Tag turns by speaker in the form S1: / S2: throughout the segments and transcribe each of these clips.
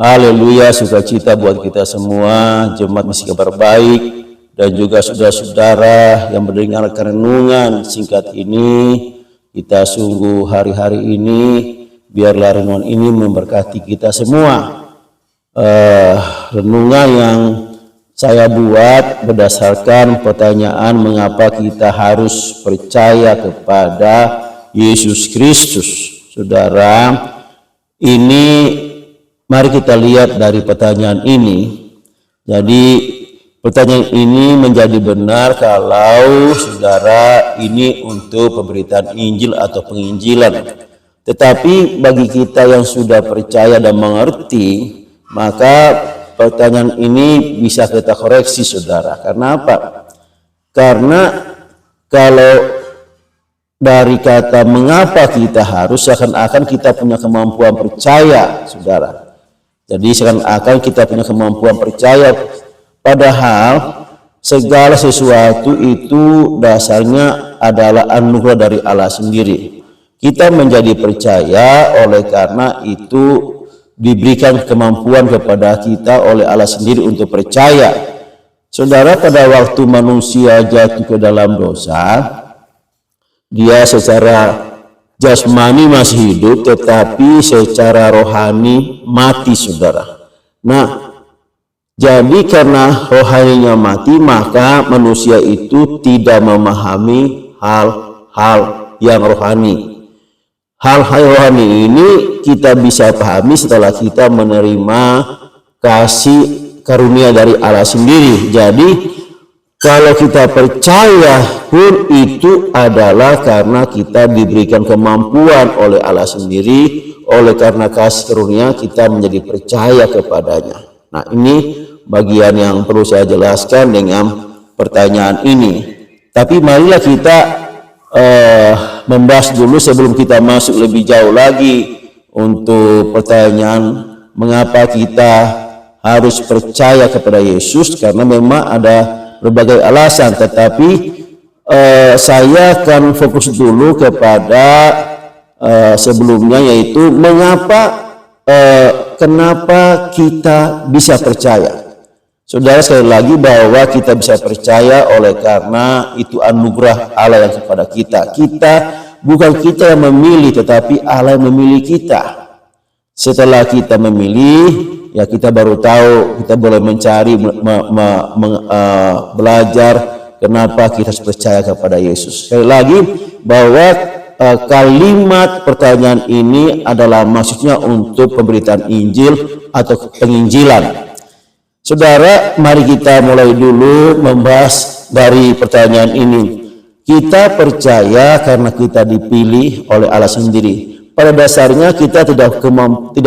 S1: Haleluya, sukacita buat kita semua, jemaat Misi Kabar Baik, dan juga saudara-saudara yang mendengarkan renungan singkat ini. Kita sungguh hari-hari ini, biarlah renungan ini memberkati kita semua. Renungan yang saya buat berdasarkan pertanyaan mengapa kita harus percaya kepada Yesus Kristus. Saudara, ini mari kita lihat dari pertanyaan ini. Jadi pertanyaan ini menjadi benar kalau saudara ini untuk pemberitaan Injil atau penginjilan. Tetapi bagi kita yang sudah percaya dan mengerti, maka pertanyaan ini bisa kita koreksi saudara. Karena apa? Karena kalau dari kata mengapa kita harus, seakan-akan kita punya kemampuan percaya saudara. Jadi seakan-akan kita punya kemampuan percaya, padahal segala sesuatu itu dasarnya adalah anugerah dari Allah sendiri. Kita menjadi percaya oleh karena itu diberikan kemampuan kepada kita oleh Allah sendiri untuk percaya. Saudara, pada waktu manusia jatuh ke dalam dosa, dia secara jasmani masih hidup, tetapi secara rohani mati, saudara. Nah, jadi karena rohaninya mati, maka manusia itu tidak memahami hal-hal yang rohani. Hal-hal rohani ini kita bisa pahami setelah kita menerima kasih karunia dari Allah sendiri. Jadi kalau kita percaya pun itu adalah karena kita diberikan kemampuan oleh Allah sendiri, oleh karena kasih karunia kita menjadi percaya kepadanya. Nah, ini bagian yang perlu saya jelaskan dengan pertanyaan ini. Tapi marilah kita membahas dulu sebelum kita masuk lebih jauh lagi untuk pertanyaan mengapa kita harus percaya kepada Yesus, karena memang ada berbagai alasan, tetapi saya akan fokus dulu kepada sebelumnya, yaitu kenapa kita bisa percaya. Saudara, sekali lagi bahwa kita bisa percaya oleh karena itu anugerah Allah yang kepada kita. Bukan kita yang memilih, tetapi Allah yang memilih kita. Setelah kita memilih, ya kita baru tahu, kita boleh mencari, belajar kenapa kita harus percaya kepada Yesus. Sekali lagi bahwa kalimat pertanyaan ini adalah maksudnya untuk pemberitaan Injil atau penginjilan. Saudara, mari kita mulai dulu membahas dari pertanyaan ini. Kita percaya karena kita dipilih oleh Allah sendiri. Pada dasarnya kita tidak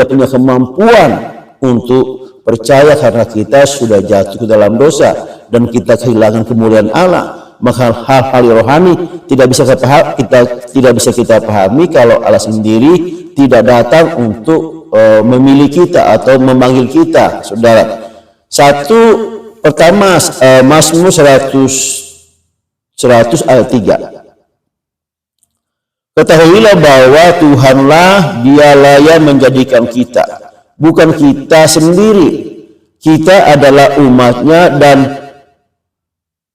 S1: punya kemampuan untuk percaya karena kita sudah jatuh ke dalam dosa dan kita kehilangan kemuliaan Allah. Maka hal-hal rohani tidak bisa kita pahami kalau Allah sendiri tidak datang untuk memilih kita atau memanggil kita, saudara. Pertama, Mazmur 100 ayat 3. Ketahuilah bahwa Tuhanlah dialah yang menjadikan kita, bukan kita sendiri. Kita adalah umatnya dan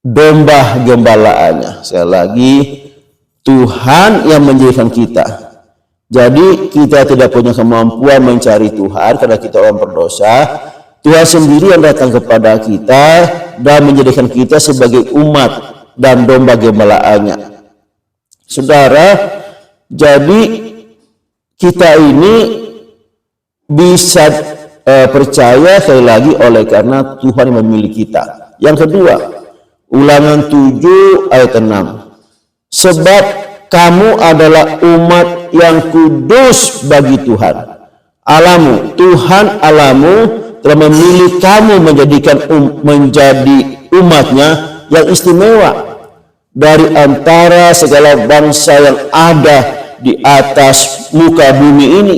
S1: domba gembalaannya. Sekali lagi, Tuhan yang menjadikan kita. Jadi kita tidak punya kemampuan mencari Tuhan karena kita orang berdosa. Tuhan sendiri yang datang kepada kita dan menjadikan kita sebagai umat dan domba gembalaannya. Saudara, jadi kita ini bisa percaya sekali lagi oleh karena Tuhan yang memilih kita. Yang kedua, Ulangan 7 ayat 6. Sebab kamu adalah umat yang kudus bagi Tuhan Allahmu. Tuhan Allahmu telah memilih kamu menjadi umatnya yang istimewa dari antara segala bangsa yang ada di atas muka bumi ini.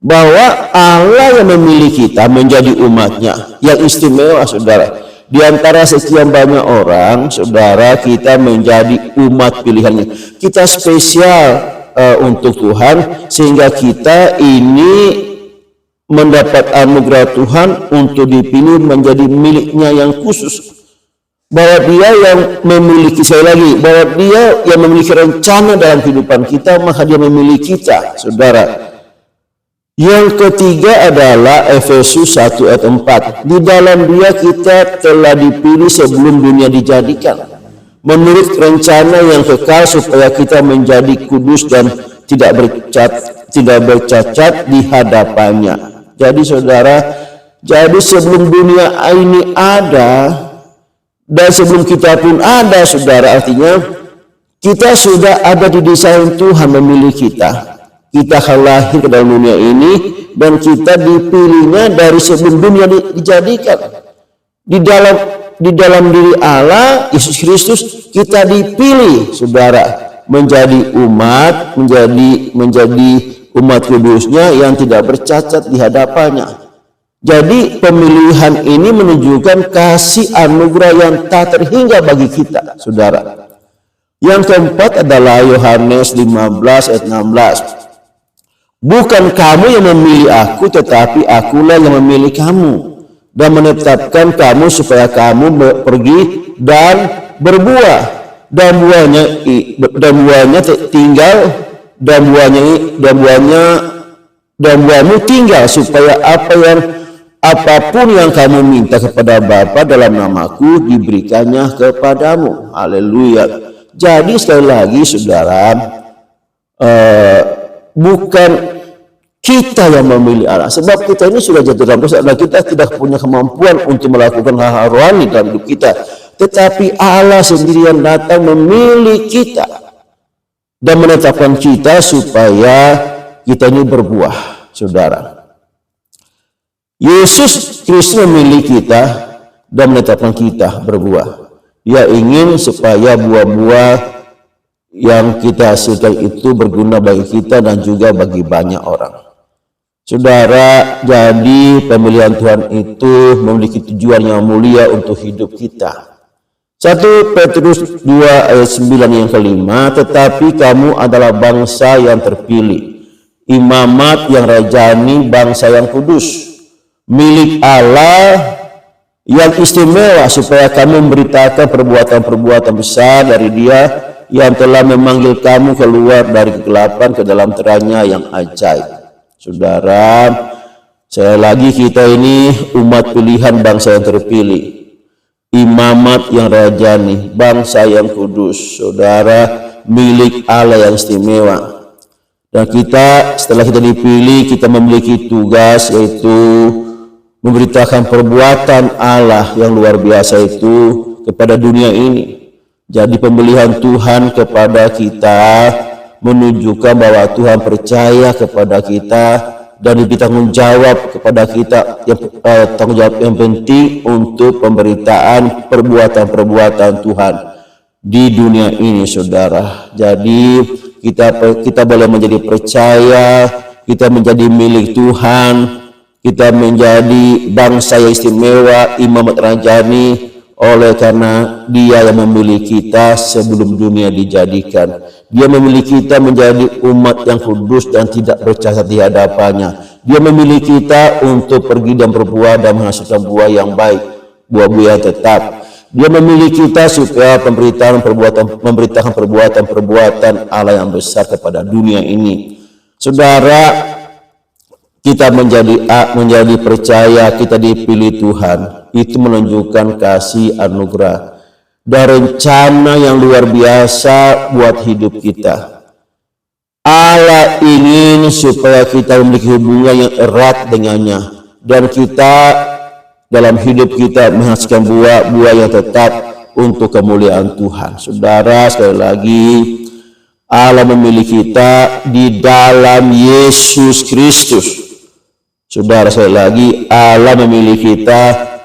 S1: Bahwa Allah yang memilih kita menjadi umatnya yang istimewa, saudara. Di antara sekian banyak orang, saudara, kita menjadi umat pilihannya. Kita spesial untuk Tuhan, sehingga kita ini mendapat anugerah Tuhan untuk dipilih menjadi miliknya yang khusus. Bahwa dia yang memiliki, saya lagi, bahwa dia yang memiliki rencana dalam kehidupan kita, maka dia memilih kita, saudara. Yang ketiga adalah Efesus 1 ayat 4. Di dalam dia kita telah dipilih sebelum dunia dijadikan, menurut rencana yang kekal supaya kita menjadi kudus dan tidak bercacat di hadapannya. Jadi saudara, jadi sebelum dunia ini ada, dan sebelum kita pun ada, saudara, artinya kita sudah ada di desain Tuhan memilih kita. Kita akan lahir ke dalam dunia ini dan kita dipilihnya dari sebelum dunia dijadikan. Di dalam diri Allah, Yesus Kristus, kita dipilih, saudara, menjadi umat, menjadi umat kudusnya yang tidak bercacat di hadapannya. Jadi pemilihan ini menunjukkan kasih anugerah yang tak terhingga bagi kita, saudara. Yang keempat adalah Yohanes 15 ayat 16. Bukan kamu yang memilih aku, tetapi akulah yang memilih kamu dan menetapkan kamu supaya kamu pergi dan berbuah, dan buahnya tinggal, dan buahmu tinggal, supaya apapun yang kamu minta kepada Bapa dalam namaku diberikannya kepadamu. Haleluya. Jadi sekali lagi, saudara, bukan kita yang memilih Allah, sebab kita ini sudah jatuh dalam dosa dan kita tidak punya kemampuan untuk melakukan hal-hal rohani dalam hidup kita, tetapi Allah sendiri yang datang memilih kita dan menetapkan kita supaya kita ini berbuah, saudara. Yesus Kristus memilih kita dan menetapkan kita berbuah. Dia ingin supaya buah-buah yang kita hasilkan itu berguna bagi kita dan juga bagi banyak orang. Saudara, jadi pemilihan Tuhan itu memiliki tujuan yang mulia untuk hidup kita. 1 Petrus 2 ayat 9 yang kelima, tetapi kamu adalah bangsa yang terpilih, imamat yang rajani, bangsa yang kudus, milik Allah yang istimewa, supaya kamu memberitakan perbuatan-perbuatan besar dari Dia yang telah memanggil kamu keluar dari kegelapan ke dalam terangnya yang ajaib. Saudara, saya lagi, kita ini umat pilihan, bangsa yang terpilih, imamat yang rajani, bangsa yang kudus, saudara, milik Allah yang istimewa. Dan kita, setelah kita dipilih, kita memiliki tugas, yaitu memberitakan perbuatan Allah yang luar biasa itu kepada dunia ini. Jadi pemilihan Tuhan kepada kita menunjukkan bahwa Tuhan percaya kepada kita dan diberi tanggung jawab kepada kita, tanggung jawab yang penting untuk pemberitaan perbuatan-perbuatan Tuhan di dunia ini, saudara. Jadi kita boleh menjadi percaya, kita menjadi milik Tuhan, kita menjadi bangsa yang istimewa, imamat rajani, oleh karena Dia yang memilih kita sebelum dunia dijadikan. Dia memilih kita menjadi umat yang kudus dan tidak bercacat di hadapannya. Dia memilih kita untuk pergi dan berbuah dan menghasilkan buah yang baik, buah-buah yang tetap. Dia memilih kita supaya memberitakan perbuatan Allah yang besar kepada dunia ini. Saudara, kita menjadi percaya, kita dipilih Tuhan, itu menunjukkan kasih anugerah dan rencana yang luar biasa buat hidup kita. Allah ingin supaya kita memiliki hubungan yang erat dengannya, dan kita dalam hidup kita menghasilkan buah-buah yang tetap untuk kemuliaan Tuhan. Saudara, sekali lagi, Allah memilih kita di dalam Yesus Kristus. Saudara, sekali lagi, Allah memilih kita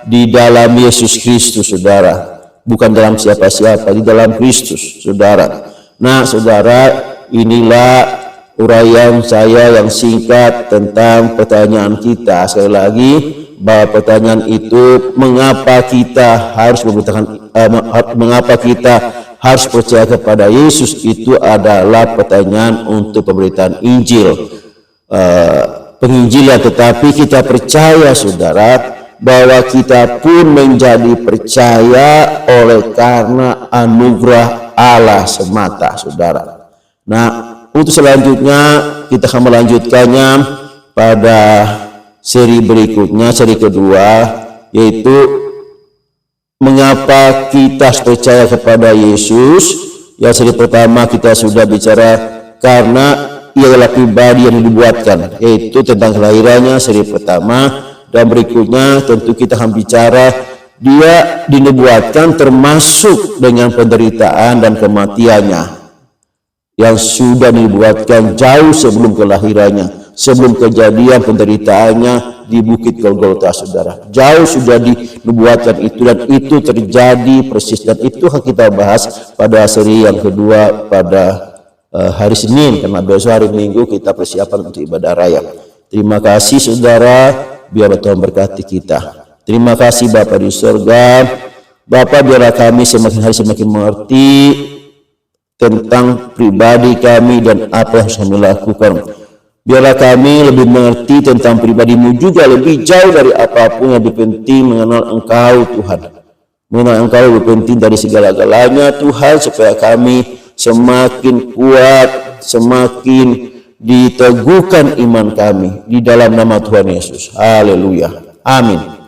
S1: di dalam Yesus Kristus, saudara. Bukan dalam siapa-siapa, di dalam Kristus, saudara. Nah, saudara, inilah uraian saya yang singkat tentang pertanyaan kita. Sekali lagi, bahwa pertanyaan itu, mengapa kita harus percaya kepada Yesus, itu adalah pertanyaan untuk pemberitaan Injil. penginjilan, tetapi kita percaya saudara bahwa kita pun menjadi percaya oleh karena anugerah Allah semata saudara. Nah, untuk selanjutnya kita akan melanjutkannya pada seri berikutnya, seri kedua, yaitu mengapa kita percaya kepada Yesus. Yang seri pertama kita sudah bicara karena ia adalah pribadi yang dibuatkan, yaitu tentang kelahirannya, seri pertama. Dan berikutnya tentu kita akan bicara dia dinubuatkan termasuk dengan penderitaan dan kematiannya yang sudah dibuatkan jauh sebelum kelahirannya, sebelum kejadian penderitaannya di Bukit Golgota saudara. Jauh sudah dinubuatkan itu, dan itu terjadi persis, dan itu akan kita bahas pada seri yang kedua pada hari Senin, karena besok hari Minggu kita persiapan untuk ibadah raya. Terima kasih saudara, biar Tuhan berkati kita. Terima kasih Bapa di surga. Bapa, biarlah kami semakin hari semakin mengerti tentang pribadi kami dan apa yang harus kami lakukan. Biarlah kami lebih mengerti tentang pribadi-Mu juga, lebih jauh dari apapun yang lebih penting mengenal Engkau Tuhan. Mengenal Engkau lebih penting dari segala-galanya Tuhan, supaya kami semakin kuat, semakin diteguhkan iman kami di dalam nama Tuhan Yesus. Haleluya. Amin.